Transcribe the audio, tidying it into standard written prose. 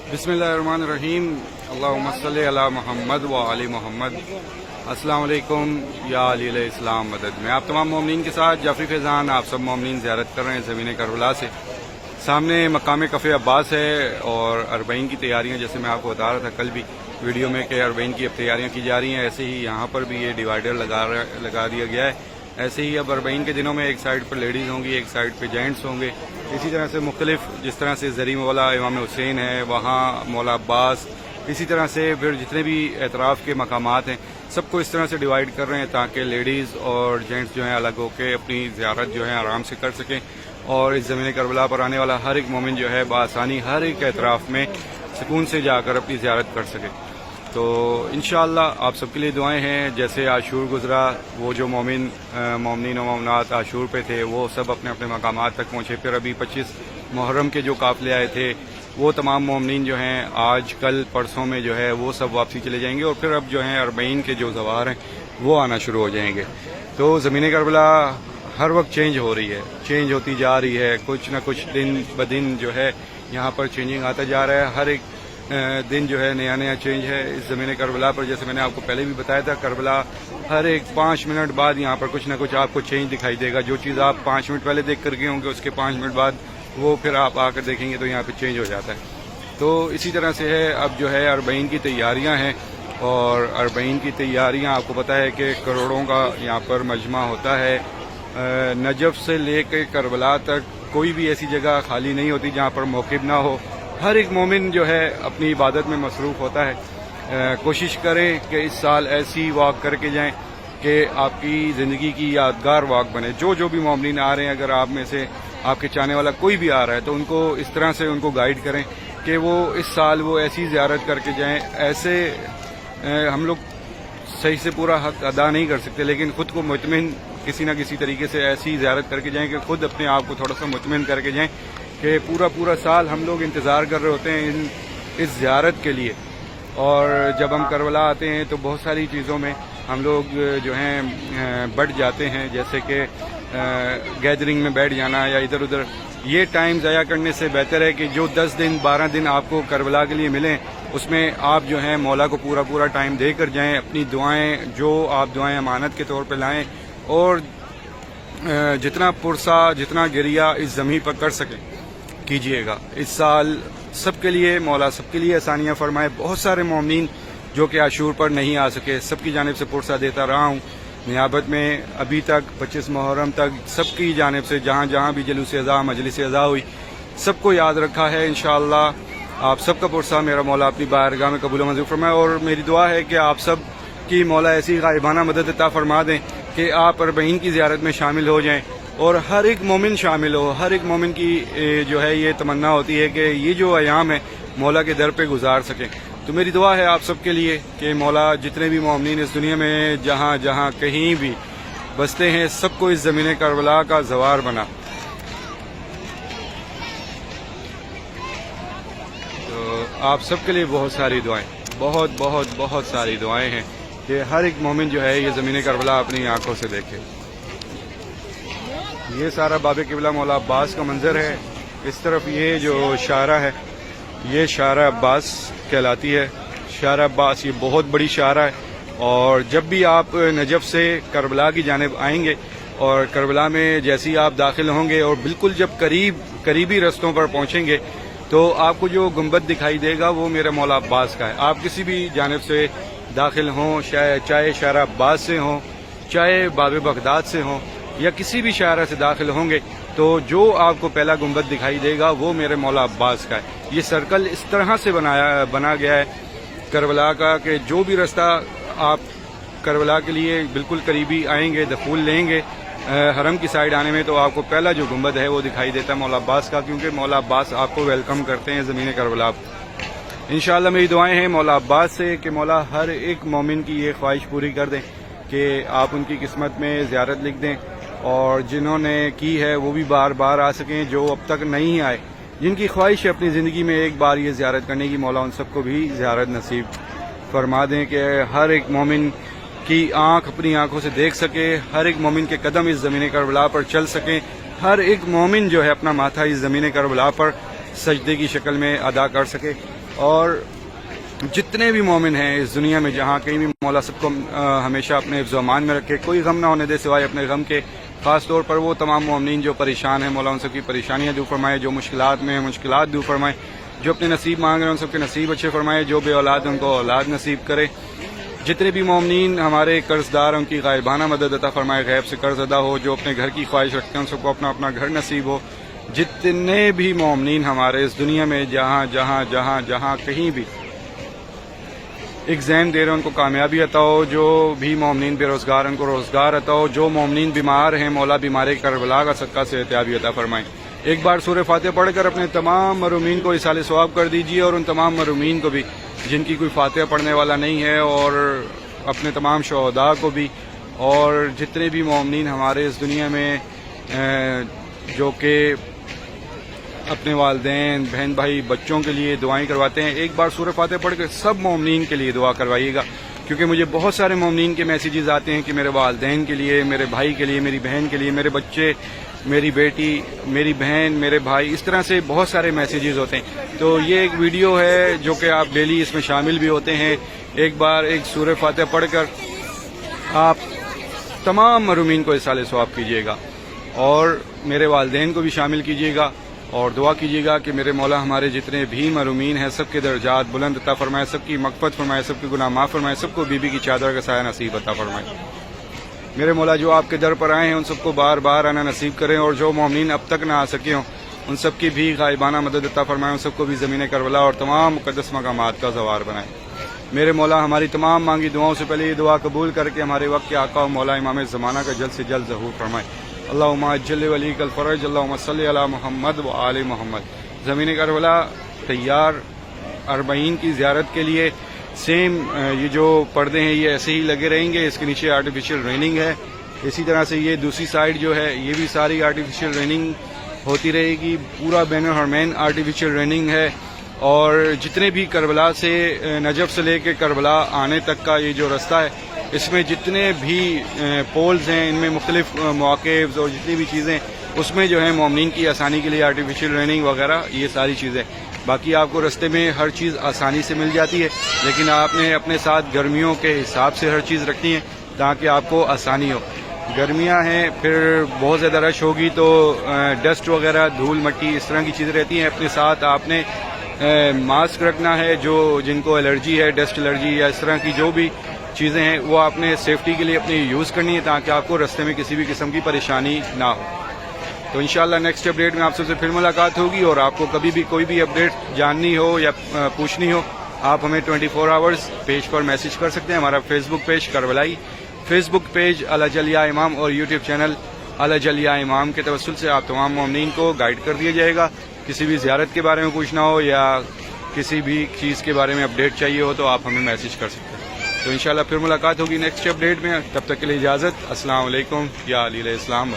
बिस्मिल्लाहिर्रहमानिर्रहीम। अल्लाहुम्मा सल्ली अला मोहम्मद व आले मोहम्मद। अस्सलाम वालेकुम या अली इस्लाम मदद। मैं आप तमाम मोमिनीन के साथ जाफरी फैज़ान आप सब मोमिनीन ज़ियारत कर रहे हैं ज़मीन करबला से। सामने मकाम कफ़े अब्बास है और अरबईन की तैयारियां, जैसे मैं आपको बता रहा था कल भी वीडियो में कि अरबईन की अब तैयारियां की जा रही हैं, ऐसे ही यहाँ पर भी ये डिवाइडर लगा दिया गया है। ऐसे ही अब अरबईन के दिनों में एक साइड पर लेडीज़ होंगी, एक साइड पर जेंट्स होंगे। इसी तरह से मुख्तलिफ, जिस तरह से ज़री मौला इमाम हुसैन है, वहाँ मौला अब्बास, इसी तरह से फिर जितने भी एतराफ़ के मकामात हैं सबको इस तरह से डिवाइड कर रहे हैं ताकि लेडीज़ और जेंट्स जो हैं अलग होकर अपनी ज़ियारत जो है आराम से कर सकें और इस ज़मीन करबला पर आने वाला हर एक मोमिन जो है बआसानी हर एक एतराफ़ में सुकून से जाकर अपनी ज़ियारत कर सके। तो इंशाअल्लाह आप सबके लिए दुआएं हैं। जैसे आशूर गुजरा, वो जो मोमिनीन और मोमिनात आशूर पे थे वो सब अपने अपने मकामात तक पहुँचे। फिर अभी 25 मुहर्रम के जो काफ़िले आए थे वो तमाम मोमिनीन जो हैं आज कल परसों में जो है वो सब वापसी चले जाएंगे और फिर अब जो हैं अरबईन के जो ज़वार हैं वो आना शुरू हो जाएंगे। तो ज़मीन करबला हर वक्त चेंज हो रही है, चेंज होती जा रही है। कुछ न कुछ दिन ब दिन जो है यहाँ पर चेंजिंग आता जा रहा है। हर एक दिन जो है नया नया चेंज है इस ज़मीन करबला पर। जैसे मैंने आपको पहले भी बताया था, करबला हर एक 5 मिनट बाद यहाँ पर कुछ ना कुछ आपको चेंज दिखाई देगा। जो चीज़ आप 5 मिनट पहले देख कर गए होंगे उसके 5 मिनट बाद वो फिर आप आकर देखेंगे तो यहाँ पे चेंज हो जाता है। तो इसी तरह से है अब जो है अरबईन की तैयारियाँ हैं और अरबईन की तैयारियाँ आपको पता है कि करोड़ों का यहाँ पर मजमा होता है। नजफ से लेकर करबला तक कोई भी ऐसी जगह खाली नहीं होती जहाँ पर मौक़िफ़ ना हो। हर एक मोमिन जो है अपनी इबादत में मसरूफ़ होता है। कोशिश करें कि इस साल ऐसी वॉक करके जाएं कि आपकी ज़िंदगी की यादगार वॉक बने। जो भी मोमिनीन आ रहे हैं, अगर आप में से आपके चाहने वाला कोई भी आ रहा है तो उनको इस तरह से उनको गाइड करें कि वो इस साल वो ऐसी ज़ियारत करके जाएं। ऐसे हम लोग सही से पूरा हक अदा नहीं कर सकते, लेकिन ख़ुद को मुतमिन किसी न किसी तरीके से ऐसी ज़ियारत करके जाएं कि ख़ुद अपने आप को थोड़ा सा मुतमिन करके जाएं कि पूरा साल हम लोग इंतज़ार कर रहे होते हैं इस ज़ियारत के लिए। और जब हम करबला आते हैं तो बहुत सारी चीज़ों में हम लोग जो हैं बढ़ जाते हैं, जैसे कि गैदरिंग में बैठ जाना या इधर उधर। ये टाइम ज़ाया करने से बेहतर है कि जो 10 दिन 12 दिन आपको करबला के लिए मिलें उसमें आप जो हैं मौला को पूरा टाइम दे कर जाएँ। अपनी दुआएं, जो आप दुआएं अमानत के तौर पर लाएँ और जितना पुरसा, जितना गिरिया इस ज़मीन पर कर सकें कीजिएगा। इस साल सबके लिए मौला सबके लिए आसानियाँ फरमाए। बहुत सारे मोमिनीन जो कि आशूर पर नहीं आ सके, सबकी जानिब से पुरसा देता रहा हूँ नियाबत में। अभी तक 25 मुहर्रम तक सबकी जानिब से जहाँ भी जलूस अज़ा, मजलिस अज़ा हुई, सबको याद रखा है। इंशाअल्लाह आप सबका पुरसा मेरा मौला अपनी बारगाह में कबूल मंजूर फरमाए। और मेरी दुआ है कि आप सब की मौला ऐसी गायबाना मदद अता फरमा दें कि आप अरबईन की ज़ियारत में शामिल हो जाएँ और हर एक मोमिन शामिल हो। हर एक मोमिन की जो है ये तमन्ना होती है कि ये जो अयाम है मौला के दर पे गुजार सकें। तो मेरी दुआ है आप सबके लिए कि मौला जितने भी मोमिनीन इस दुनिया में जहाँ कहीं भी बसते हैं सबको इस ज़मीन करबला का ज़वार बना। तो आप सबके लिए बहुत सारी दुआएं, बहुत सारी दुआएं हैं कि हर एक मोमिन जो है ये ज़मीन करबला अपनी आंखों से देखे। ये सारा बाबे किबला मौला अब्बास का मंजर है। इस तरफ ये जो शारा है ये शारा अब्बास कहलाती है। शारा अब्बास ये बहुत बड़ी शारा है और जब भी आप नजफ से करबला की जानिब आएंगे और करबला में जैसे ही आप दाखिल होंगे और बिल्कुल जब करीबी रस्तों पर पहुंचेंगे तो आपको जो गुंबद दिखाई देगा वो मेरे मौला अब्बास का है। आप किसी भी जानिब से दाखिल हों, चाहे शारा अब्बास से हों, चाहे बाबे बगदाद से हों या किसी भी शारा से दाखिल होंगे तो जो आपको पहला गुंबद दिखाई देगा वो मेरे मौला अब्बास का है। ये सर्कल इस तरह से बना गया है करबला का कि जो भी रास्ता आप करबला के लिए बिल्कुल करीबी आएंगे, दखूल लेंगे हरम की साइड आने में, तो आपको पहला जो गुंबद है वो दिखाई देता है मौला अब्बास का, क्योंकि मौला अब्बास आपको वेलकम करते हैं ज़मीन करबला। इंशाअल्लाह मेरी दुआएं हैं मौला अब्बास से कि मौला हर एक मोमिन की ये ख्वाहिश पूरी कर दें कि आप उनकी किस्मत में ज़ियारत लिख दें और जिन्होंने की है वो भी बार बार आ सकें। जो अब तक नहीं आए, जिनकी ख्वाहिश है अपनी ज़िंदगी में एक बार ये ज़ियारत करने की, मौला उन सबको भी ज़ियारत नसीब फरमा दें कि हर एक मोमिन की आँख अपनी आँखों से देख सके, हर एक मोमिन के कदम इस ज़मीन करबला पर चल सकें, हर एक मोमिन जो है अपना माथा इस ज़मीन करबला पर सजदे की शक्ल में अदा कर सके। اور جتنے بھی مومن ہیں اس دنیا میں جہاں کہیں بھی، مولا سب کو ہمیشہ اپنے حفظ و امان میں رکھے، کوئی غم نہ ہونے دے سوائے اپنے غم کے. خاص طور پر وہ تمام مومنین جو پریشان ہیں، مولا ان سب کی پریشانیاں دور فرمائے، جو مشکلات میں ہیں مشکلات دور فرمائے، جو اپنے نصیب مانگ رہے ہیں ان سب کے نصیب اچھے فرمائے، جو بے اولاد ان کو اولاد نصیب کرے. جتنے بھی مومنین ہمارے قرض دار ان کی غائبانہ مدد عطا فرمائے، غیب سے قرض ادا ہو، جو اپنے گھر کی خواہش رکھتے ہیں ان سب کو اپنا اپنا گھر نصیب ہو. جتنے بھی مومنین ہمارے اس دنیا میں جہاں جہاں جہاں جہاں کہیں بھی ایگزام دے رہے ہیں ان کو کامیابی عطا ہو، جو بھی مومنین بے روزگار ان کو روزگار عطا ہو، جو مومنین بیمار ہیں مولا بیماری کربلا کا صدقہ صحتیابی عطا فرمائیں. ایک بار سورہ فاتحہ پڑھ کر اپنے تمام مرحومین کو اصال ثواب کر دیجیے، اور ان تمام مرحومین کو بھی جن کی کوئی فاتحہ پڑھنے والا نہیں ہے، اور اپنے تمام شہداء کو بھی، اور جتنے بھی مومنین ہمارے اس دنیا میں جو کہ اپنے والدین بہن بھائی بچوں کے لیے دعائیں کرواتے ہیں، ایک بار سورہ فاتحہ پڑھ کے سب مومنین کے لیے دعا کروائیے گا. کیونکہ مجھے بہت سارے مومنین کے میسیجز آتے ہیں کہ میرے والدین کے لیے، میرے بھائی کے لیے، میری بہن کے لیے، میرے بچے، میری بیٹی، میری بہن، میرے بھائی، اس طرح سے بہت سارے میسیجز ہوتے ہیں. تو یہ ایک ویڈیو ہے جو کہ آپ ڈیلی اس میں شامل بھی ہوتے ہیں. ایک بار ایک سورہ فاتحہ پڑھ کر آپ تمام مرحومین کو اصال ثواب کیجیے گا، اور میرے والدین کو بھی شامل کیجیے گا، اور دعا کیجیے گا کہ میرے مولا ہمارے جتنے بھی مرحومین ہیں سب کے درجات بلند عطا فرمائے، سب کی مغفرت فرمائے، سب کے گناہ معاف فرمائے، سب کو بی کی چادر کا سایہ نصیب عطا فرمائے. میرے مولا جو آپ کے در پر آئے ہیں ان سب کو بار بار آنا نصیب کریں، اور جو مومنین اب تک نہ آ سکے ہوں ان سب کی بھی غائبانہ مدد عطا فرمائے، ان سب کو بھی زمین کربلا اور تمام مقدس مقامات کا زوار بنائے. میرے مولا ہماری تمام مانگی دعاؤں سے پہلے یہ دعا قبول کر کے ہمارے وقت کے آقا و مولا امام زمانہ کا جلد سے جلد ظہور فرمائے. اللہم اجل ولیک الفرج، اللہم صلی علی محمد و آل محمد. زمین کربلا تیار 40 کی زیارت کے لیے. سیم یہ جو پردے ہیں یہ ایسے ہی لگے رہیں گے، اس کے نیچے آرٹیفیشل ریننگ ہے. اسی طرح سے یہ دوسری سائڈ جو ہے یہ بھی ساری آرٹیفیشل ریننگ ہوتی رہے گی. پورا بین الحرمین آرٹیفیشل ریننگ ہے. اور جتنے بھی کربلا سے نجف سے لے کے کربلا آنے تک کا یہ جو رستہ ہے، اس میں جتنے بھی پولز ہیں ان میں مختلف مواقف اور جتنی بھی چیزیں اس میں جو ہے مومنین کی آسانی کے لیے آرٹیفیشل ریننگ وغیرہ یہ ساری چیزیں. باقی آپ کو رستے میں ہر چیز آسانی سے مل جاتی ہے، لیکن آپ نے اپنے ساتھ گرمیوں کے حساب سے ہر چیز رکھنی ہے تاکہ آپ کو آسانی ہو. گرمیاں ہیں، پھر بہت زیادہ رش ہوگی تو ڈسٹ وغیرہ دھول مٹی اس طرح کی چیزیں رہتی ہیں. اپنے ساتھ آپ نے ماسک رکھنا ہے، جو جن کو الرجی ہے، ڈسٹ الرجی یا اس طرح کی جو بھی چیزیں ہیں وہ آپ نے سیفٹی کے لیے اپنی یوز کرنی ہے تاکہ آپ کو رستے میں کسی بھی قسم کی پریشانی نہ ہو. تو انشاءاللہ نیکسٹ اپڈیٹ میں آپ سب سے پھر ملاقات ہوگی، اور آپ کو کبھی بھی کوئی بھی اپڈیٹ جاننی ہو یا پوچھنی ہو آپ ہمیں 24 آورز پیج پر میسج کر سکتے ہیں. ہمارا فیس بک پیج کربلائی فیس بک پیج الجلیہ امام اور یوٹیوب چینل الجلیہ امام کے توسل سے آپ تمام مومنین کو گائیڈ کر دیا جائے گا. کسی بھی زیارت کے بارے میں پوچھنا ہو یا کسی بھی چیز کے بارے میں اپڈیٹ چاہیے ہو تو آپ ہمیں میسج کر سکتے ہیں. تو انشاءاللہ پھر ملاقات ہوگی نیکسٹ اپڈیٹ میں. تب تک کے لیے اجازت. السلام علیکم یا علی علیہ السلام.